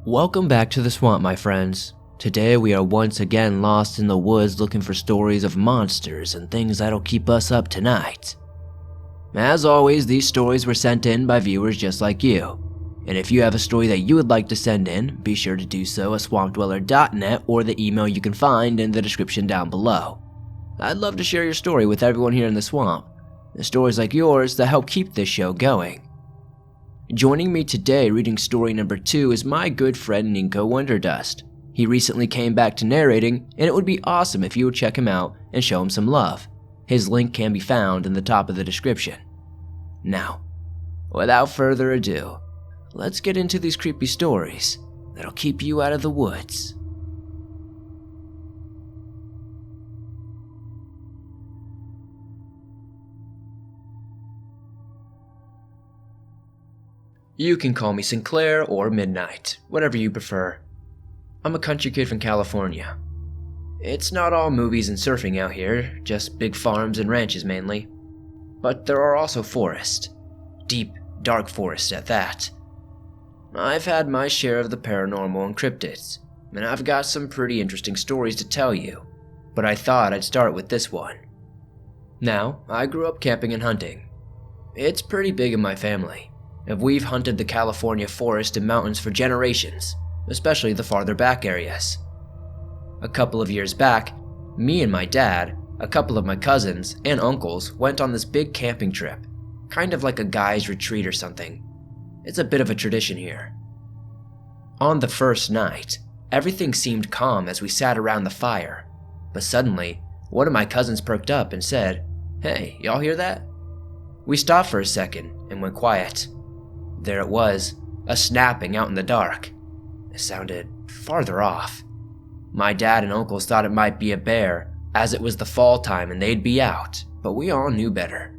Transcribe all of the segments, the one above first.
Welcome back to the swamp, my friends. Today we are once again lost in the woods looking for stories of monsters and things that'll keep us up tonight. As always, these stories were sent in by viewers just like you. And if you have a story that you would like to send in, be sure to do so at swampdweller.net or the email you can find in the description down below. I'd love to share your story with everyone here in the swamp. The stories like yours that help keep this show going. Joining me today reading story number 2 is my good friend Ninko Wonderdust. He recently came back to narrating, and it would be awesome if you would check him out and show him some love. His link can be found in the top of the description. Now, without further ado, let's get into these creepy stories that'll keep you out of the woods. You can call me Sinclair or Midnight, whatever you prefer. I'm a country kid from California. It's not all movies and surfing out here, just big farms and ranches mainly. But there are also forests. Deep, dark forests at that. I've had my share of the paranormal and cryptids, and I've got some pretty interesting stories to tell you, but I thought I'd start with this one. Now, I grew up camping and hunting. It's pretty big in my family. And we've hunted the California forest and mountains for generations, especially the farther back areas. A couple of years back, me and my dad, a couple of my cousins, and uncles went on this big camping trip, kind of like a guy's retreat or something. It's a bit of a tradition here. On the first night, everything seemed calm as we sat around the fire, but suddenly, one of my cousins perked up and said, "Hey, y'all hear that?" We stopped for a second and went quiet. There it was, a snapping out in the dark. It sounded farther off. My dad and uncles thought it might be a bear, as it was the fall time and they'd be out, but we all knew better.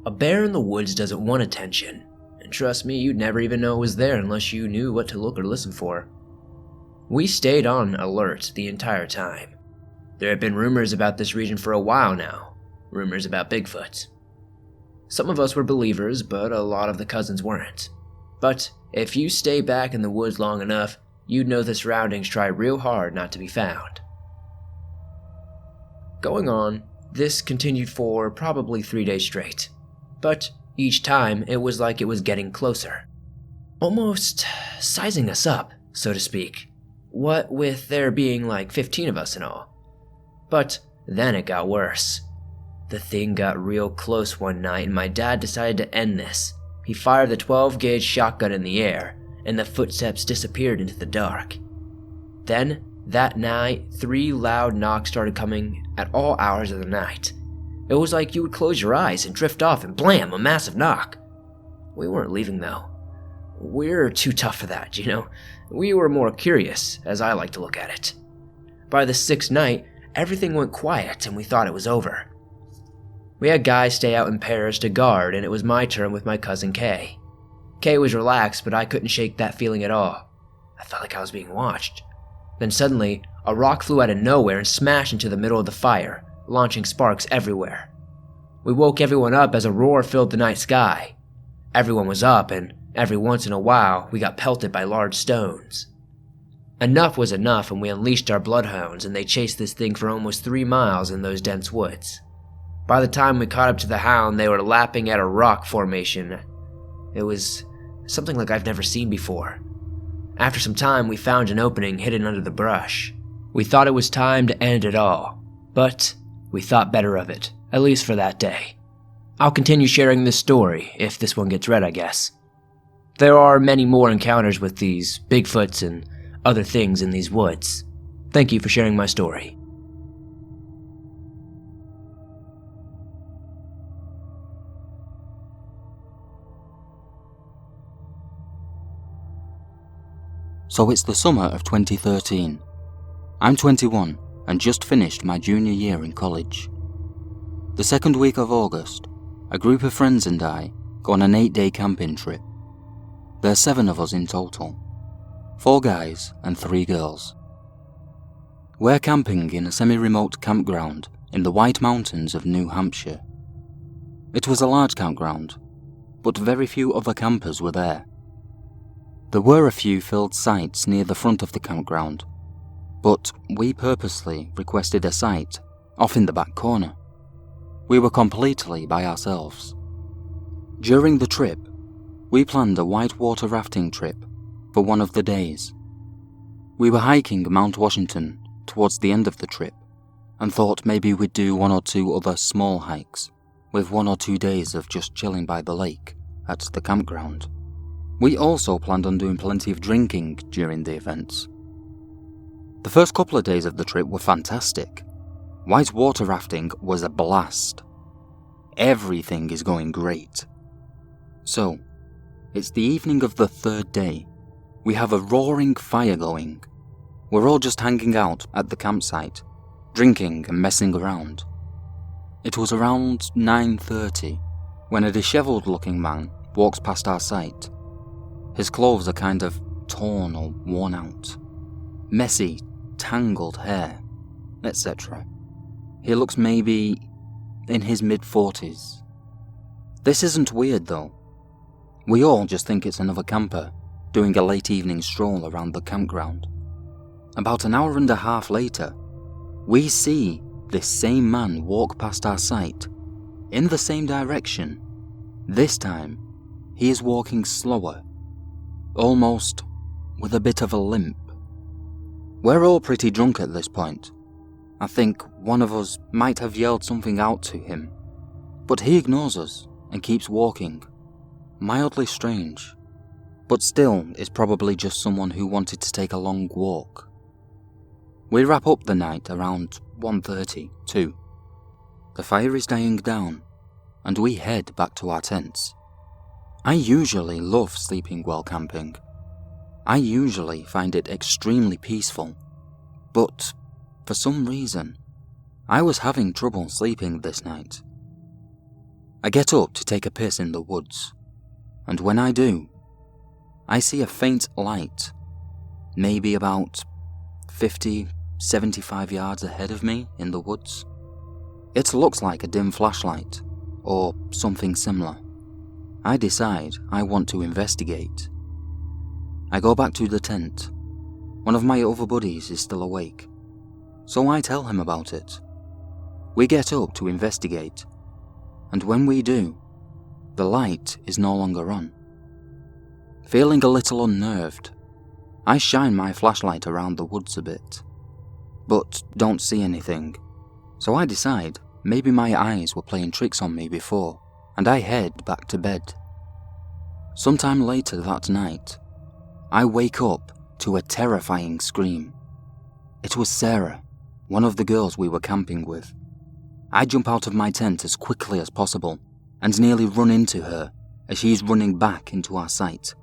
A bear in the woods doesn't want attention, and trust me, you'd never even know it was there unless you knew what to look or listen for. We stayed on alert the entire time. There had been rumors about this region for a while now, rumors about Bigfoot. Some of us were believers, but a lot of the cousins weren't. But if you stay back in the woods long enough, you'd know the surroundings try real hard not to be found. Going on, this continued for probably 3 days straight. But each time, it was like it was getting closer. Almost sizing us up, so to speak. What with there being like 15 of us and all. But then it got worse. The thing got real close one night and my dad decided to end this. He fired the 12-gauge shotgun in the air, and the footsteps disappeared into the dark. Then, that night, 3 loud knocks started coming at all hours of the night. It was like you would close your eyes and drift off and blam, a massive knock. We weren't leaving though. We're too tough for that, you know? We were more curious, as I like to look at it. By the 6th night, everything went quiet and we thought it was over. We had guys stay out in pairs to guard, and it was my turn with my cousin Kay. Kay was relaxed, but I couldn't shake that feeling at all. I felt like I was being watched. Then suddenly, a rock flew out of nowhere and smashed into the middle of the fire, launching sparks everywhere. We woke everyone up as a roar filled the night sky. Everyone was up, and every once in a while, we got pelted by large stones. Enough was enough, and we unleashed our bloodhounds, and they chased this thing for almost 3 miles in those dense woods. By the time we caught up to the hound, they were lapping at a rock formation. It was something like I've never seen before. After some time, we found an opening hidden under the brush. We thought it was time to end it all, but we thought better of it, at least for that day. I'll continue sharing this story, if this one gets read, I guess. There are many more encounters with these Bigfoots and other things in these woods. Thank you for sharing my story. So it's the summer of 2013. I'm 21 and just finished my junior year in college. The second week of August, a group of friends and I go on an 8-day camping trip. There's 7 of us in total, 4 guys and 3 girls. We're camping in a semi-remote campground in the White Mountains of New Hampshire. It was a large campground, but very few other campers were there. There were a few filled sites near the front of the campground, but we purposely requested a site off in the back corner. We were completely by ourselves. During the trip, we planned a whitewater rafting trip for one of the days. We were hiking Mount Washington towards the end of the trip and thought maybe we'd do one or two other small hikes with 1 or 2 days of just chilling by the lake at the campground. We also planned on doing plenty of drinking during the events. The first couple of days of the trip were fantastic. Whitewater rafting was a blast. Everything is going great. So, it's the evening of the third day. We have a roaring fire going. We're all just hanging out at the campsite, drinking and messing around. It was around 9:30 when a disheveled-looking man walks past our site. His clothes are kind of torn or worn out. Messy, tangled hair, etc. He looks maybe in his mid-40s. This isn't weird though. We all just think it's another camper doing a late evening stroll around the campground. About an hour and a half later, we see this same man walk past our site in the same direction. This time, he is walking slower, almost with a bit of a limp. We're all pretty drunk at this point. I think one of us might have yelled something out to him, but he ignores us and keeps walking. Mildly strange, but still is probably just someone who wanted to take a long walk. We wrap up the night around 1:30 too. The fire is dying down, and we head back to our tents. I usually love sleeping while camping. I usually find it extremely peaceful, but for some reason, I was having trouble sleeping this night. I get up to take a piss in the woods, and when I do, I see a faint light, maybe about 50-75 yards ahead of me in the woods. It looks like a dim flashlight, or something similar. I decide I want to investigate. I go back to the tent. One of my other buddies is still awake, so I tell him about it. We get up to investigate, and when we do, the light is no longer on. Feeling a little unnerved, I shine my flashlight around the woods a bit, but don't see anything, so I decide maybe my eyes were playing tricks on me before, and I head back to bed. Sometime later that night, I wake up to a terrifying scream. It was Sarah, one of the girls we were camping with. I jump out of my tent as quickly as possible and nearly run into her as she's running back into our site.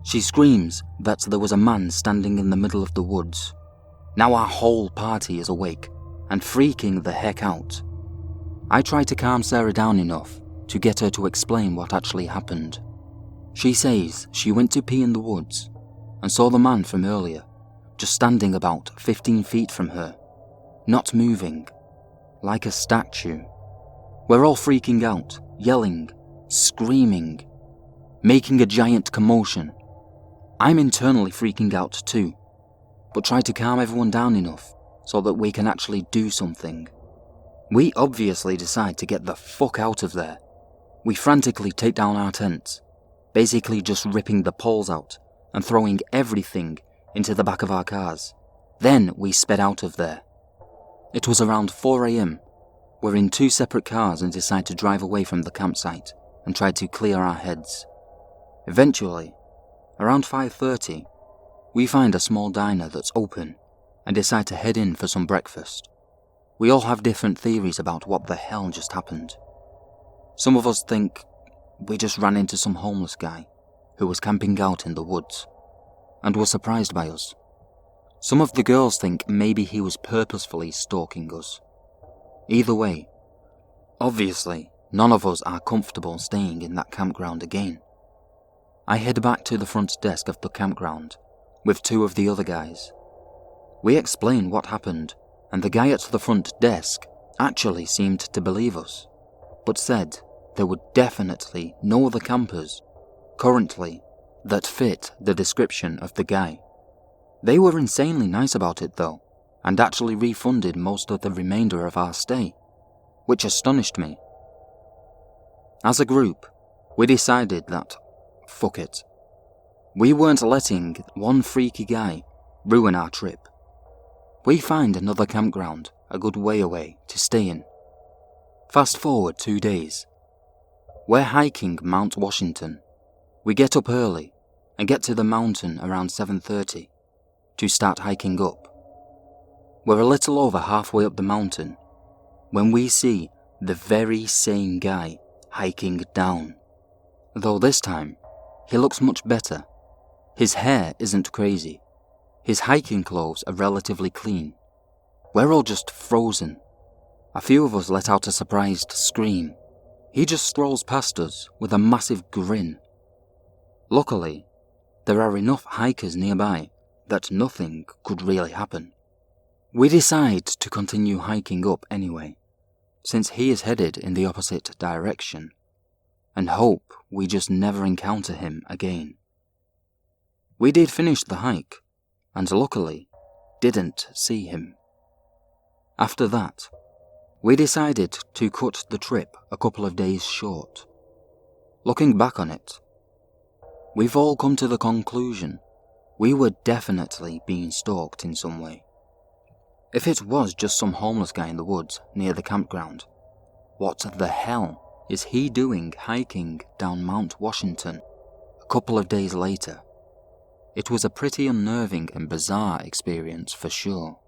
She screams that there was a man standing in the middle of the woods. Now our whole party is awake and freaking the heck out. I try to calm Sarah down enough to get her to explain what actually happened. She says she went to pee in the woods and saw the man from earlier, just standing about 15 feet from her, not moving, like a statue. We're all freaking out, yelling, screaming, making a giant commotion. I'm internally freaking out too, but try to calm everyone down enough so that we can actually do something. We obviously decide to get the fuck out of there. We frantically take down our tents, basically just ripping the poles out and throwing everything into the back of our cars. Then we sped out of there. It was around 4 a.m. We're in 2 separate cars and decide to drive away from the campsite and try to clear our heads. Eventually, around 5:30, we find a small diner that's open and decide to head in for some breakfast. We all have different theories about what the hell just happened. Some of us think we just ran into some homeless guy who was camping out in the woods and was surprised by us. Some of the girls think maybe he was purposefully stalking us. Either way, obviously, none of us are comfortable staying in that campground again. I head back to the front desk of the campground with 2 of the other guys. We explain what happened, and the guy at the front desk actually seemed to believe us, but said there were definitely no other campers currently that fit the description of the guy. They were insanely nice about it though, and actually refunded most of the remainder of our stay, which astonished me. As a group, we decided that, fuck it. We weren't letting one freaky guy ruin our trip. We find another campground a good way away to stay in. Fast forward 2 days. We're hiking Mount Washington. We get up early and get to the mountain around 7:30 to start hiking up. We're a little over halfway up the mountain when we see the very same guy hiking down. Though this time, he looks much better. His hair isn't crazy. His hiking clothes are relatively clean. We're all just frozen. A few of us let out a surprised scream. He just strolls past us with a massive grin. Luckily, there are enough hikers nearby that nothing could really happen. We decide to continue hiking up anyway, since he is headed in the opposite direction, and hope we just never encounter him again. We did finish the hike, and luckily didn't see him. After that, we decided to cut the trip a couple of days short. Looking back on it, we've all come to the conclusion we were definitely being stalked in some way. If it was just some homeless guy in the woods near the campground, what the hell is he doing hiking down Mount Washington a couple of days later? It was a pretty unnerving and bizarre experience for sure.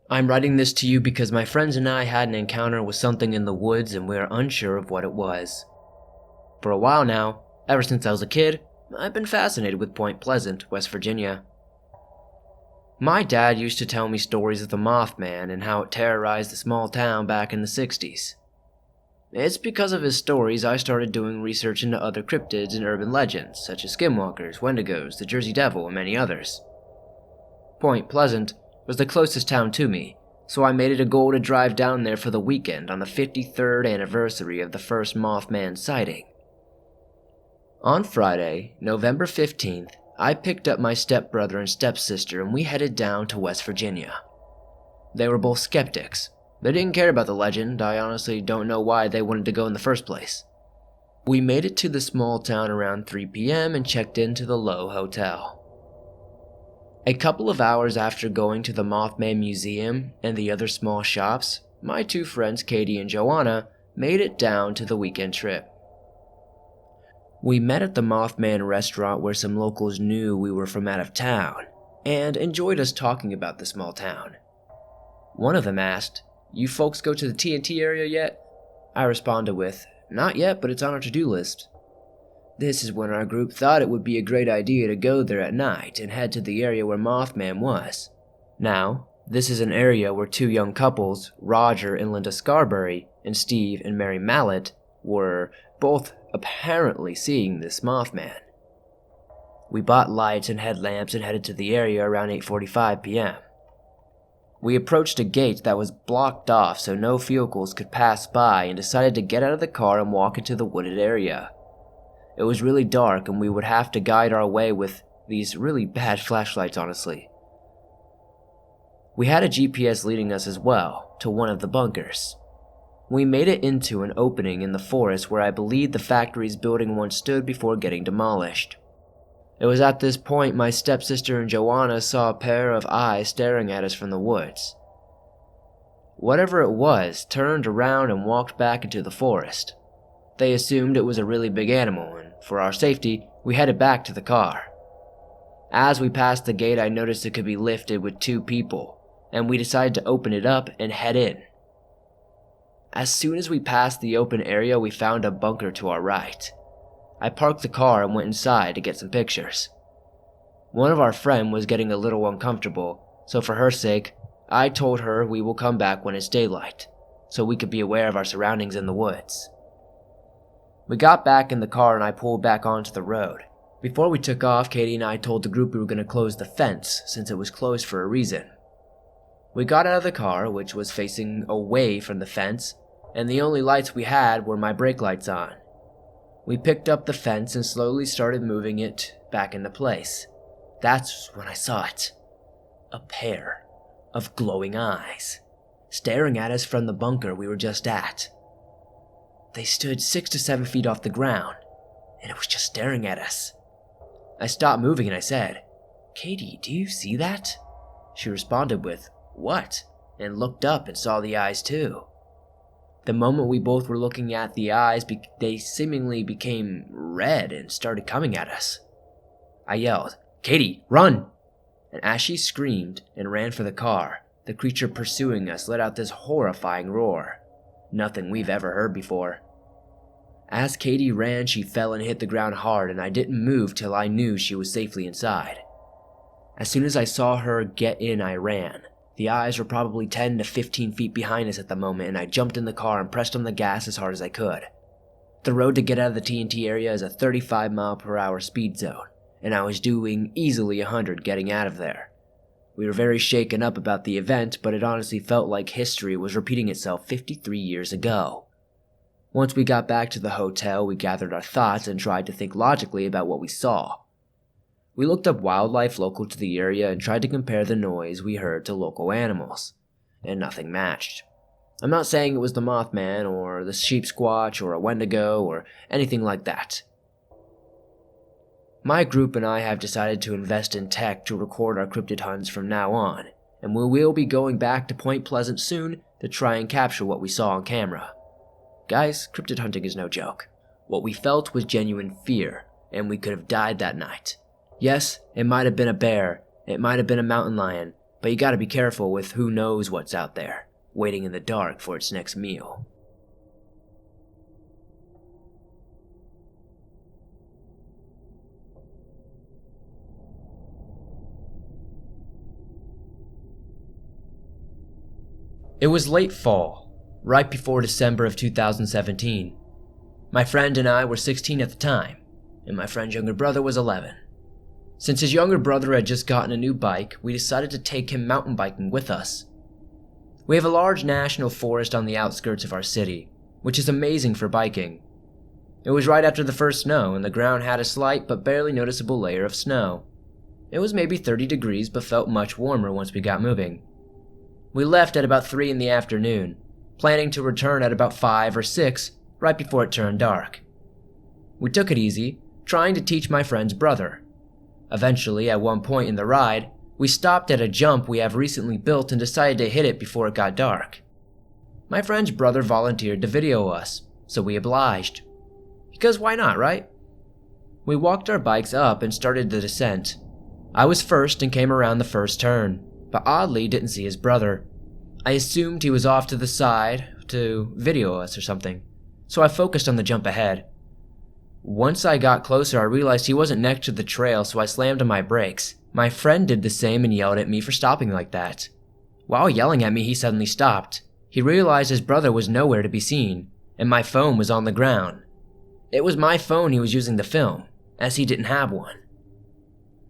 I'm writing this to you because my friends and I had an encounter with something in the woods and we're unsure of what it was. For a while now, ever since I was a kid, I've been fascinated with Point Pleasant, West Virginia. My dad used to tell me stories of the Mothman and how it terrorized the small town back in the 60s. It's because of his stories I started doing research into other cryptids and urban legends, such as skinwalkers, wendigos, the Jersey Devil, and many others. Point Pleasant was the closest town to me, so I made it a goal to drive down there for the weekend on the 53rd anniversary of the first Mothman sighting. On Friday, November 15th, I picked up my stepbrother and stepsister and we headed down to West Virginia. They were both skeptics. They didn't care about the legend. I honestly don't know why they wanted to go in the first place. We made it to the small town around 3 p.m. and checked into the Lowe Hotel. A couple of hours after going to the Mothman Museum and the other small shops, my two friends Katie and Joanna made it down to the weekend trip. We met at the Mothman restaurant where some locals knew we were from out of town and enjoyed us talking about the small town. One of them asked, "You folks go to the TNT area yet?" I responded with, "Not yet, but it's on our to-do list." This is when our group thought it would be a great idea to go there at night and head to the area where Mothman was. Now, this is an area where two young couples, Roger and Linda Scarberry, and Steve and Mary Mallett, were both apparently seeing this Mothman. We bought lights and headlamps and headed to the area around 8:45 p.m. We approached a gate that was blocked off so no vehicles could pass by and decided to get out of the car and walk into the wooded area. It was really dark and we would have to guide our way with these really bad flashlights, honestly. We had a GPS leading us as well to one of the bunkers. We made it into an opening in the forest where I believe the factory's building once stood before getting demolished. It was at this point my stepsister and Joanna saw a pair of eyes staring at us from the woods. Whatever it was turned around and walked back into the forest. They assumed it was a really big animal, and for our safety, we headed back to the car. As we passed the gate, I noticed it could be lifted with two people, and we decided to open it up and head in. As soon as we passed the open area, we found a bunker to our right. I parked the car and went inside to get some pictures. One of our friends was getting a little uncomfortable, so for her sake, I told her we will come back when it's daylight, so we could be aware of our surroundings in the woods. We got back in the car and I pulled back onto the road. Before we took off, Katie and I told the group we were going to close the fence since it was closed for a reason. We got out of the car, which was facing away from the fence, and the only lights we had were my brake lights on. We picked up the fence and slowly started moving it back into place. That's when I saw it. A pair of glowing eyes, staring at us from the bunker we were just at. They stood 6 to 7 feet off the ground, and it was just staring at us. I stopped moving and I said, "Katie, do you see that?" She responded with, "What?" and looked up and saw the eyes too. The moment we both were looking at the eyes, they seemingly became red and started coming at us. I yelled, "Katie, run!" And as she screamed and ran for the car, the creature pursuing us let out this horrifying roar. Nothing we've ever heard before. As Katie ran, she fell and hit the ground hard, and I didn't move till I knew she was safely inside. As soon as I saw her get in, I ran. The eyes were probably 10 to 15 feet behind us at the moment, and I jumped in the car and pressed on the gas as hard as I could. The road to get out of the TNT area is a 35-mile-per-hour speed zone, and I was doing easily 100 getting out of there. We were very shaken up about the event, but it honestly felt like history was repeating itself 53 years ago. Once we got back to the hotel, we gathered our thoughts and tried to think logically about what we saw. We looked up wildlife local to the area and tried to compare the noise we heard to local animals, and nothing matched. I'm not saying it was the Mothman or the Sheep Squatch or a Wendigo or anything like that. My group and I have decided to invest in tech to record our cryptid hunts from now on, and we will be going back to Point Pleasant soon to try and capture what we saw on camera. Guys, cryptid hunting is no joke. What we felt was genuine fear, and we could have died that night. Yes, it might have been a bear, it might have been a mountain lion, but you gotta be careful with who knows what's out there, waiting in the dark for its next meal. It was late fall, right before December of 2017. My friend and I were 16 at the time, and my friend's younger brother was 11. Since his younger brother had just gotten a new bike, we decided to take him mountain biking with us. We have a large national forest on the outskirts of our city, which is amazing for biking. It was right after the first snow, and the ground had a slight but barely noticeable layer of snow. It was maybe 30 degrees, but felt much warmer once we got moving. We left at about 3 in the afternoon, planning to return at about 5 or 6, right before it turned dark. We took it easy, trying to teach my friend's brother. Eventually, at one point in the ride, we stopped at a jump we have recently built and decided to hit it before it got dark. My friend's brother volunteered to video us, so we obliged. Because why not, right? We walked our bikes up and started the descent. I was first and came around the first turn, but oddly didn't see his brother. I assumed he was off to the side to video us or something, so I focused on the jump ahead. Once I got closer, I realized he wasn't next to the trail, so I slammed on my brakes. My friend did the same and yelled at me for stopping like that. While yelling at me, he suddenly stopped. He realized his brother was nowhere to be seen, and my phone was on the ground. It was my phone he was using to film, as he didn't have one.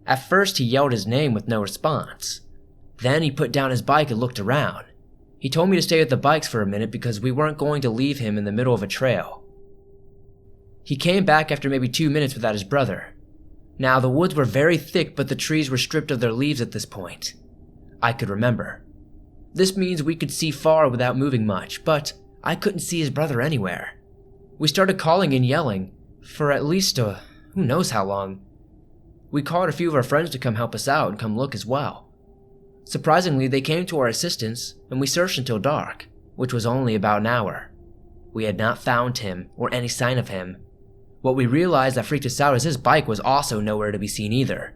At first, he yelled his name with no response. Then he put down his bike and looked around. He told me to stay with the bikes for a minute because we weren't going to leave him in the middle of a trail. He came back after maybe 2 minutes without his brother. Now, the woods were very thick, but the trees were stripped of their leaves at this point. I could remember. This means we could see far without moving much, but I couldn't see his brother anywhere. We started calling and yelling for at least who knows how long. We called a few of our friends to come help us out and come look as well. Surprisingly, they came to our assistance, and we searched until dark, which was only about an hour. We had not found him or any sign of him. What we realized that freaked us out is his bike was also nowhere to be seen either.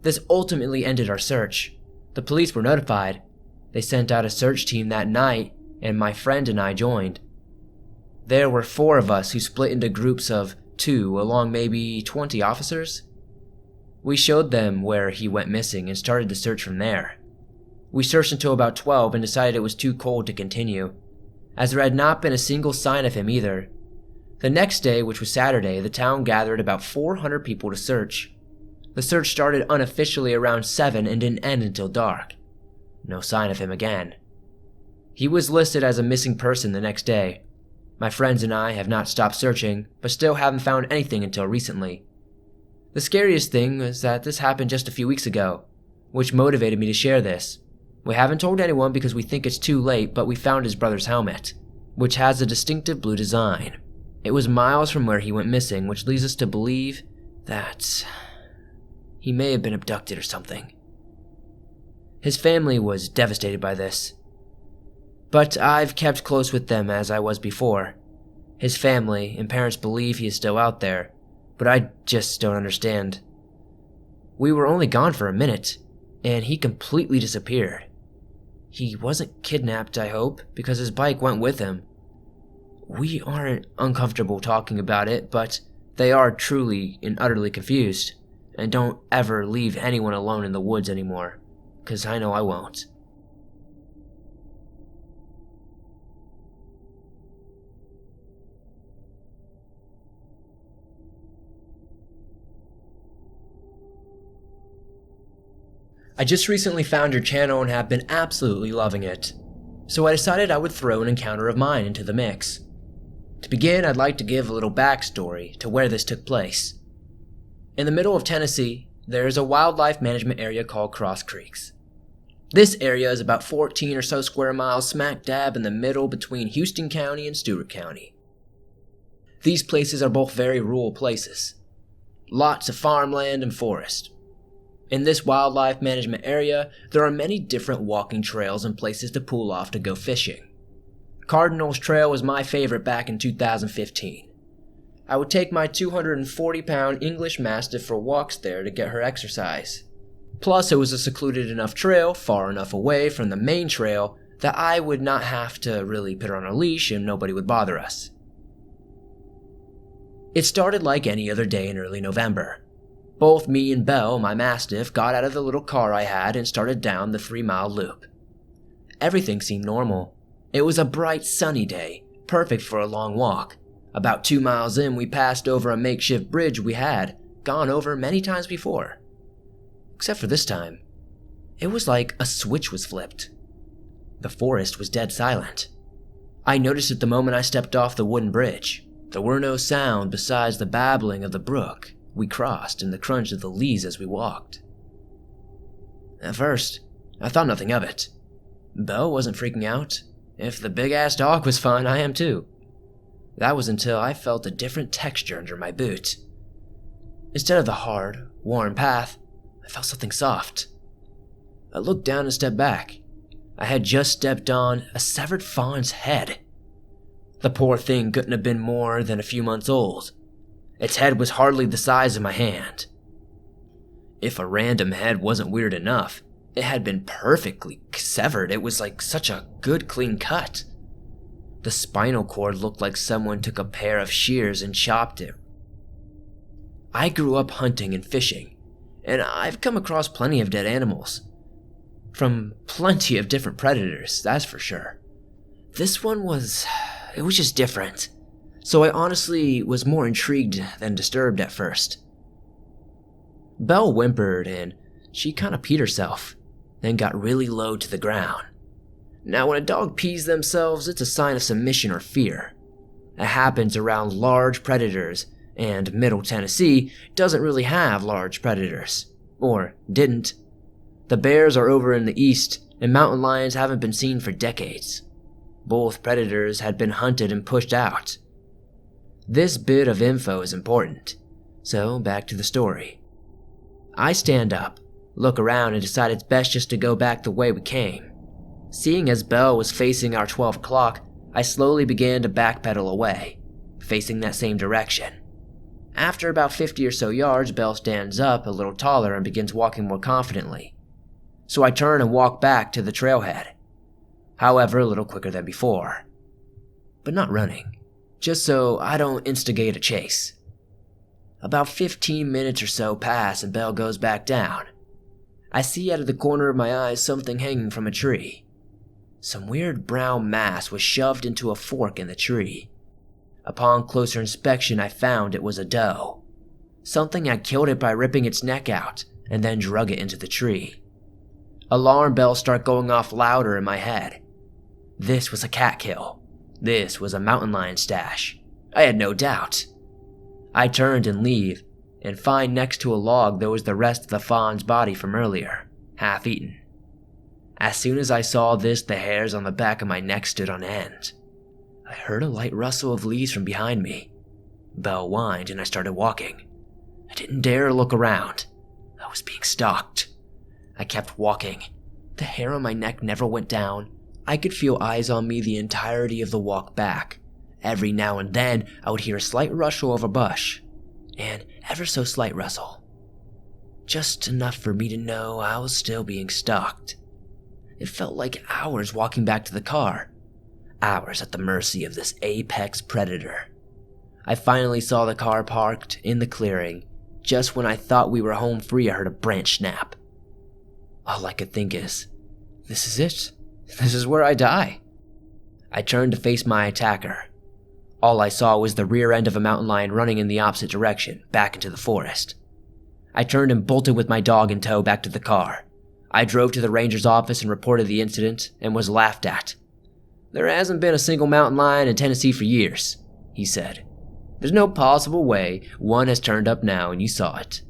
This ultimately ended our search. The police were notified. They sent out a search team that night, and my friend and I joined. There were 4 of us who split into groups of 2 along maybe 20 officers. We showed them where he went missing and started the search from there. We searched until about 12 and decided it was too cold to continue, as there had not been a single sign of him either. The next day, which was Saturday, the town gathered about 400 people to search. The search started unofficially around 7 and didn't end until dark. No sign of him again. He was listed as a missing person the next day. My friends and I have not stopped searching, but still haven't found anything until recently. The scariest thing was that this happened just a few weeks ago, which motivated me to share this. We haven't told anyone because we think it's too late, but we found his brother's helmet, which has a distinctive blue design. It was miles from where he went missing, which leads us to believe that he may have been abducted or something. His family was devastated by this, but I've kept close with them as I was before. His family and parents believe he is still out there, but I just don't understand. We were only gone for a minute, and he completely disappeared. He wasn't kidnapped, I hope, because his bike went with him. We aren't uncomfortable talking about it, but they are truly and utterly confused, and don't ever leave anyone alone in the woods anymore, 'cause I know I won't. I just recently found your channel and have been absolutely loving it, so I decided I would throw an encounter of mine into the mix. To begin, I'd like to give a little backstory to where this took place. In the middle of Tennessee, there is a wildlife management area called Cross Creeks. This area is about 14 or so square miles smack dab in the middle between Houston County and Stewart County. These places are both very rural places. Lots of farmland and forest. In this wildlife management area, there are many different walking trails and places to pull off to go fishing. Cardinals Trail was my favorite back in 2015. I would take my 240-pound English Mastiff for walks there to get her exercise. Plus, it was a secluded enough trail, far enough away from the main trail, that I would not have to really put her on a leash and nobody would bother us. It started like any other day in early November. Both me and Belle, my Mastiff, got out of the little car I had and started down the 3-mile loop. Everything seemed normal. It was a bright, sunny day, perfect for a long walk. About 2 miles in, we passed over a makeshift bridge we had gone over many times before. Except for this time. It was like a switch was flipped. The forest was dead silent. I noticed it the moment I stepped off the wooden bridge. There were no sound besides the babbling of the brook we crossed and the crunch of the leaves as we walked. At first, I thought nothing of it. Belle wasn't freaking out. If the big-ass dog was fine, I am too. That was until I felt a different texture under my boot. Instead of the hard, worn path, I felt something soft. I looked down and stepped back. I had just stepped on a severed fawn's head. The poor thing couldn't have been more than a few months old. Its head was hardly the size of my hand. If a random head wasn't weird enough, it had been perfectly severed. It was like such a good clean cut. The spinal cord looked like someone took a pair of shears and chopped it. I grew up hunting and fishing, and I've come across plenty of dead animals. From plenty of different predators, that's for sure. This one was just different. So I honestly was more intrigued than disturbed at first. Belle whimpered and she kind of peed herself, then got really low to the ground. Now when a dog pees themselves, it's a sign of submission or fear. It happens around large predators, and Middle Tennessee doesn't really have large predators. Or didn't. The bears are over in the east, and mountain lions haven't been seen for decades. Both predators had been hunted and pushed out. This bit of info is important, so back to the story. I stand up, look around, and decide it's best just to go back the way we came. Seeing as Belle was facing our 12 o'clock, I slowly began to backpedal away, facing that same direction. After about 50 or so yards, Belle stands up a little taller and begins walking more confidently. So I turn and walk back to the trailhead. However, a little quicker than before. But not running. Just so I don't instigate a chase. About 15 minutes or so pass and Belle goes back down. I see out of the corner of my eyes something hanging from a tree. Some weird brown mass was shoved into a fork in the tree. Upon closer inspection, I found it was a doe. Something had killed it by ripping its neck out and then drug it into the tree. Alarm bells start going off louder in my head. This was a cat kill. This was a mountain lion stash. I had no doubt. I turned and leave, and find next to a log there was the rest of the fawn's body from earlier, half eaten. As soon as I saw this, the hairs on the back of my neck stood on end. I heard a light rustle of leaves from behind me. Bell whined and I started walking. I didn't dare look around. I was being stalked. I kept walking. The hair on my neck never went down. I could feel eyes on me the entirety of the walk back. Every now and then, I would hear a slight rustle of a bush, an ever so slight rustle. Just enough for me to know I was still being stalked. It felt like hours walking back to the car. Hours at the mercy of this apex predator. I finally saw the car parked in the clearing. Just when I thought we were home free, I heard a branch snap. All I could think is, this is it. This is where I die. I turned to face my attacker. All I saw was the rear end of a mountain lion running in the opposite direction, back into the forest. I turned and bolted with my dog in tow back to the car. I drove to the ranger's office and reported the incident and was laughed at. There hasn't been a single mountain lion in Tennessee for years, he said. There's no possible way one has turned up now and you saw it.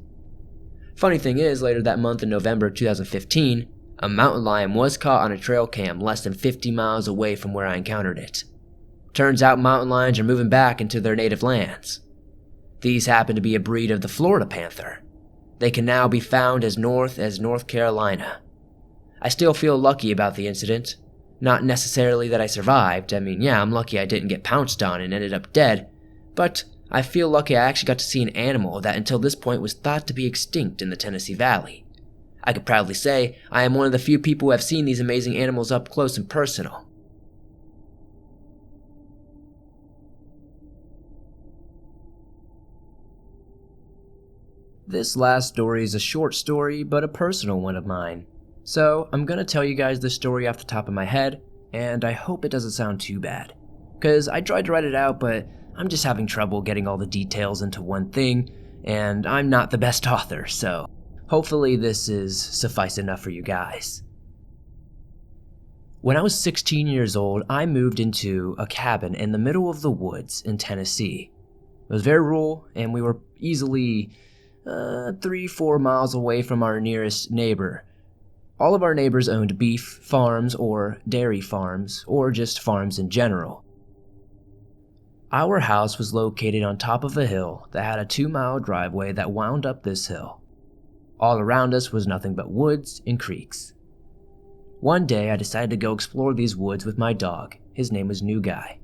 Funny thing is, later that month in November 2015, a mountain lion was caught on a trail cam less than 50 miles away from where I encountered it. Turns out mountain lions are moving back into their native lands. These happen to be a breed of the Florida panther. They can now be found as north as North Carolina. I still feel lucky about the incident. Not necessarily that I survived. I mean, yeah, I'm lucky I didn't get pounced on and ended up dead. But I feel lucky I actually got to see an animal that until this point was thought to be extinct in the Tennessee Valley. I could proudly say I am one of the few people who have seen these amazing animals up close and personal. This last story is a short story, but a personal one of mine. So I'm gonna tell you guys this story off the top of my head, and I hope it doesn't sound too bad. Cause I tried to write it out, but I'm just having trouble getting all the details into one thing, and I'm not the best author, so hopefully this is suffice enough for you guys. When I was 16 years old, I moved into a cabin in the middle of the woods in Tennessee. It was very rural, and we were easily 3-4 miles away from our nearest neighbor. All of our neighbors owned beef farms or dairy farms, or just farms in general. Our house was located on top of a hill that had a 2-mile driveway that wound up this hill. All around us was nothing but woods and creeks. One day I decided to go explore these woods with my dog. His name was New Guy.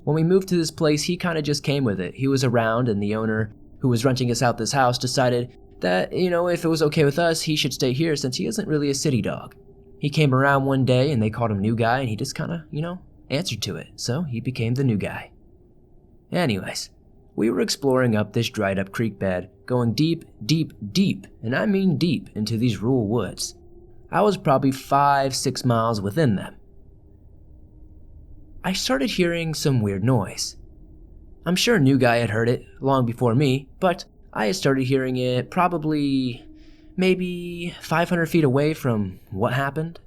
When we moved to this place, he kind of just came with it. He was around, and the owner who was renting us out this house decided that, if it was okay with us, he should stay here since he isn't really a city dog. He came around one day and they called him New Guy, and he just kind of, answered to it. So he became the New Guy. Anyways, we were exploring up this dried up creek bed, going deep, deep, deep, and I mean deep into these rural woods. I was probably 5-6 miles within them. I started hearing some weird noise. I'm sure New Guy had heard it long before me, but I had started hearing it probably maybe 500 feet away from what happened.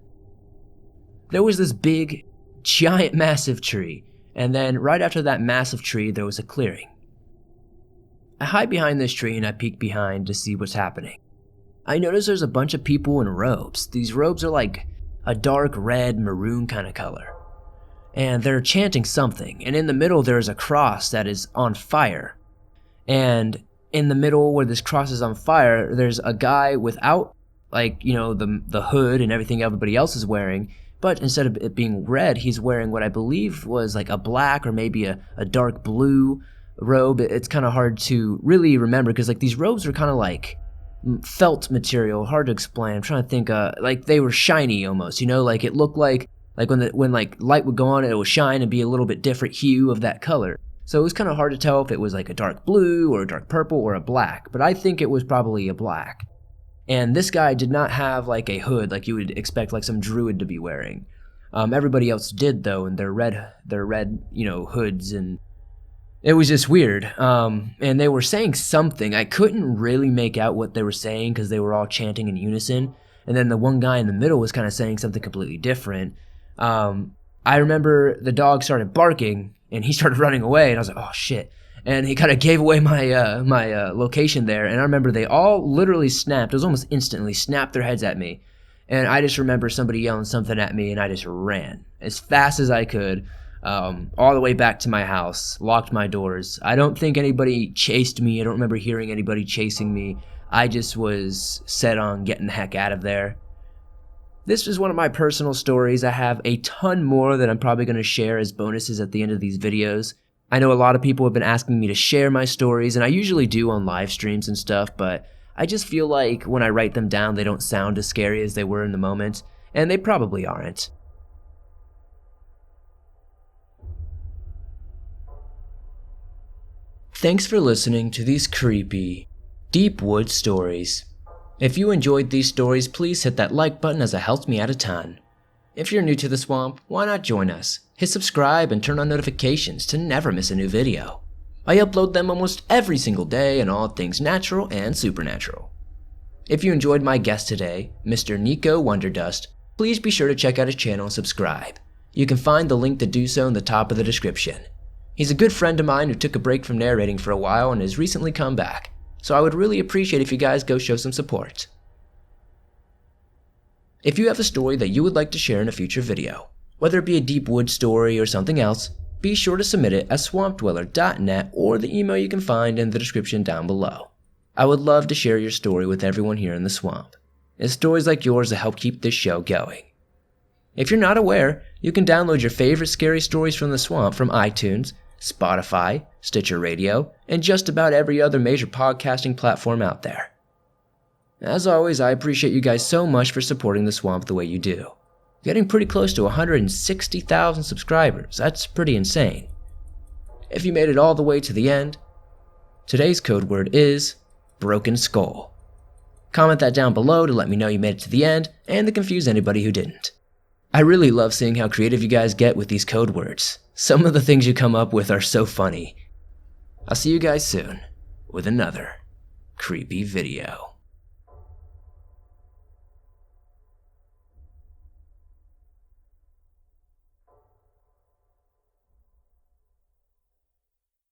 There was this big, giant, massive tree, and then right after that massive tree, there was a clearing. I hide behind this tree and I peek behind to see what's happening. I notice there's a bunch of people in robes. These robes are like a dark red, maroon kind of color. And they're chanting something, and in the middle there's a cross that is on fire. And in the middle where this cross is on fire, there's a guy without, the hood and everything everybody else is wearing, but instead of it being red, he's wearing what I believe was like a black or maybe a dark blue robe. It's kind of hard to really remember because these robes are kind of like felt material, hard to explain. I'm trying to think, they were shiny almost, it looked like when light would go on, it would shine and be a little bit different hue of that color. So it was kind of hard to tell if it was like a dark blue or a dark purple or a black, but I think it was probably a black. And this guy did not have like a hood like you would expect like some druid to be wearing. Everybody else did though, in their red, hoods, and it was just weird. And they were saying something. I couldn't really make out what they were saying because they were all chanting in unison. And then the one guy in the middle was kind of saying something completely different. I remember the dog started barking and he started running away, and I was like, oh shit. And he kind of gave away my location there. And I remember they all literally snapped. It was almost instantly snapped their heads at me. And I just remember somebody yelling something at me, and I just ran as fast as I could, all the way back to my house, locked my doors. I don't think anybody chased me. I don't remember hearing anybody chasing me. I just was set on getting the heck out of there. This was one of my personal stories. I have a ton more that I'm probably going to share as bonuses at the end of these videos. I know a lot of people have been asking me to share my stories, and I usually do on live streams and stuff, but I just feel like when I write them down, they don't sound as scary as they were in the moment, and they probably aren't. Thanks for listening to these creepy, deep woods stories. If you enjoyed these stories, please hit that like button as it helps me out a ton. If you're new to the swamp, why not join us? Hit subscribe and turn on notifications to never miss a new video. I upload them almost every single day on all things natural and supernatural. If you enjoyed my guest today, Mr. Nico Wonderdust, please be sure to check out his channel and subscribe. You can find the link to do so in the top of the description. He's a good friend of mine who took a break from narrating for a while and has recently come back, so I would really appreciate if you guys go show some support. If you have a story that you would like to share in a future video, whether it be a deep woods story or something else, be sure to submit it at swampdweller.net or the email you can find in the description down below. I would love to share your story with everyone here in the swamp. It's stories like yours that help keep this show going. If you're not aware, you can download your favorite scary stories from the swamp from iTunes, Spotify, Stitcher Radio, and just about every other major podcasting platform out there. As always, I appreciate you guys so much for supporting the swamp the way you do. Getting pretty close to 160,000 subscribers, that's pretty insane. If you made it all the way to the end, today's code word is Broken Skull. Comment that down below to let me know you made it to the end and to confuse anybody who didn't. I really love seeing how creative you guys get with these code words. Some of the things you come up with are so funny. I'll see you guys soon with another creepy video.